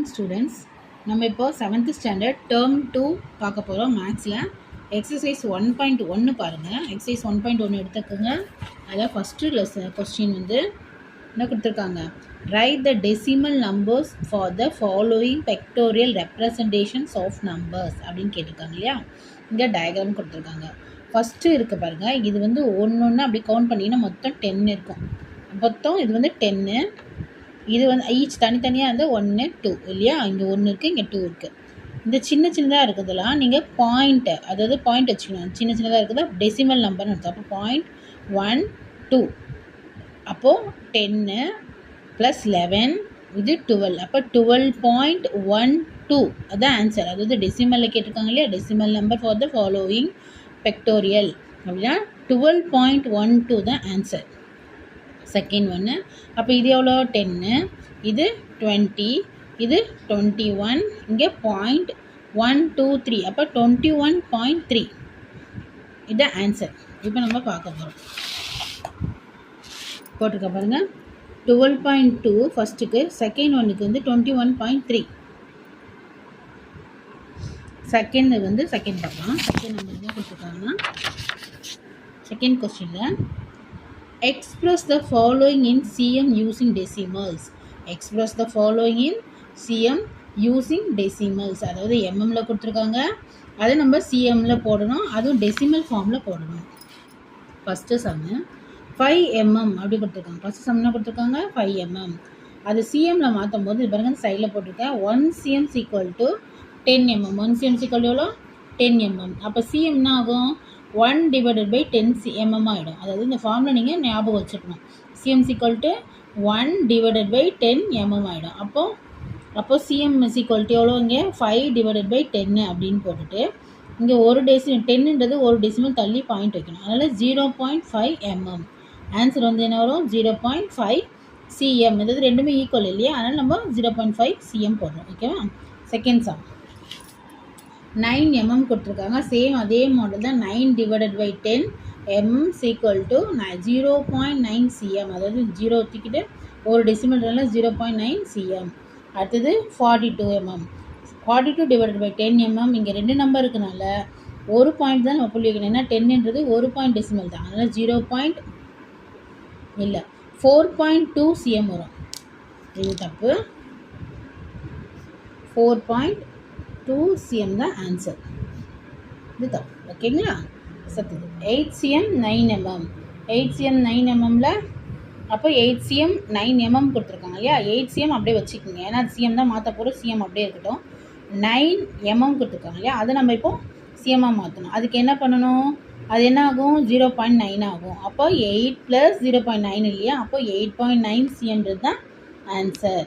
Morning students. நம்ம இப்போ 7th standard term 2 பார்க்க போகிறோம். மேக்ஸில் எக்ஸசைஸ் 1.1 பாருங்கள். எக்ஸசைஸ் 1.1 எடுத்துக்கோங்க. அதில் ஃபஸ்ட்டு கொஸ்டின் வந்து என்ன கொடுத்துருக்காங்க, write the decimal numbers for the following pictorial representations of numbers அப்படின்னு கேட்டிருக்காங்க இல்லையா. இங்கே டயக்ராம் கொடுத்துருக்காங்க. ஃபஸ்ட்டு இருக்குது பாருங்கள், இது வந்து ஒன்று அப்படி கவுண்ட் பண்ணிங்கன்னா மொத்தம் 10 இருக்கும். மொத்தம் இது வந்து 10. இது வந்து ஈச் தனித்தனியாக வந்து 1 2 இல்லையா. இங்கே 1 இருக்குது, இங்கே 2 இருக்குது. இந்த சின்ன சின்னதாக இருக்குதுலாம் நீங்கள் பாயிண்ட்டை, அதாவது பாயிண்ட் வச்சுக்கணும். சின்ன சின்னதாக இருக்குது டெசிமல் நம்பர்னு அர்த்தம். அப்போ 0.12 அப்போது 10 + 11 இது 12. அப்போ 12.12 அதுதான் ஆன்சர். அதாவது டெசிமலில் கேட்டிருக்காங்க இல்லையா. Decimal number for the following pictorial அப்படின்னா 12.12 தான் ஆன்சர். செகண்ட் ஒன்று. அப்போ இது எவ்வளோ, 10, இது 20, இது 21, இங்கே 0.123 அப்போ 21.3 இதுதான் ஆன்சர். இப்போ நம்ம பார்க்க போகிறோம். போட்டிருக்க பாருங்கள், 12.2 ஃபஸ்ட்டுக்கு, செகண்ட் ஒன்றுக்கு வந்து 21.3. செகண்ட் வந்து செகண்ட் பார்க்கலாம். செகண்ட் நம்பர் என்ன கொடுத்துருக்காங்கன்னா, செகண்ட் கொஸ்டினில் express the following in cm using decimals. Express the following in cm using decimals. அதாவது mmல கொடுத்துருக்காங்க, அதை நம்ம cmல போடணும், அதுவும் டெசிமல் ஃபார்மில் போடணும். ஃபஸ்ட்டு சம்மு 5 mm அப்படி கொடுத்துருக்காங்க. ஃபஸ்ட்டு சம் என்ன கொடுத்துருக்காங்க, 5 mm. அது cmல மாற்றும் போது இது பாருங்க சைடில் போட்டிருக்கேன். 1 cm = 10 mm. 1 cm = எவ்வளோ, 10 mm. அப்போ cm என்ன ஆகும், 1/10 mm ஆகிடும். அதாவது இந்த ஃபார்மில் நீங்கள் ஞாபகம் வச்சுக்கணும். cm = 1/10 mm ஆகிடும். அப்போது cm = எவ்வளோ, இங்கே 5/10 அப்படின்னு போட்டுட்டு இங்கே ஒரு 10ன்றது ஒரு டெசிமல் தள்ளி பாயிண்ட் வைக்கணும். அதனால் 0.5 mm. ஆன்சர் வந்து என்ன வரும், 0.5 cm. அதாவது ரெண்டுமே ஈக்குவல் இல்லையா, அதனால் நம்ம 0.5 cm போடுறோம். ஓகேவா. செகண்ட் சம் 9 mm கொடுத்துருக்காங்க. சேம் அதே மாடல் தான். 9/10 mm = 0.9 cm. அதாவது 0 தூக்கிட்டு ஒரு டெசிமல்னால 0.9 cm. அடுத்தது 42 mm. 42/10 mm. இங்கே 2 நம்பர் இருக்கனால ஒரு பாயிண்ட் தான் நம்ம புள்ளி வைக்கணும். ஏன்னா 10ன்றது ஒரு பாயிண்ட் டெசிமல் தான். அதனால் 4.2 cm வரும். இது தப்பு. 4.2 cm தான் ஆன்சர். இது தப்பு. ஓகேங்களா. சத்துது 8 cm 9 mm. 8 cm 9 mmல அப்போ 8 cm 9 mm கொடுத்துருக்காங்க இல்லையா. 8 cm அப்படியே வச்சுக்கோங்க, ஏன்னா cm தான் மாற்ற போகிறோம். cm அப்படியே இருக்கட்டும். 9 mm கொடுத்துருக்காங்க இல்லையா, அதை நம்ம இப்போ cm மாற்றணும். அதுக்கு என்ன பண்ணணும், அது என்ன ஆகும், 0.9 ஆகும். அப்போ 8 + 0.9 இல்லையா, அப்போ 8.9 cmன்றது தான் ஆன்சர்.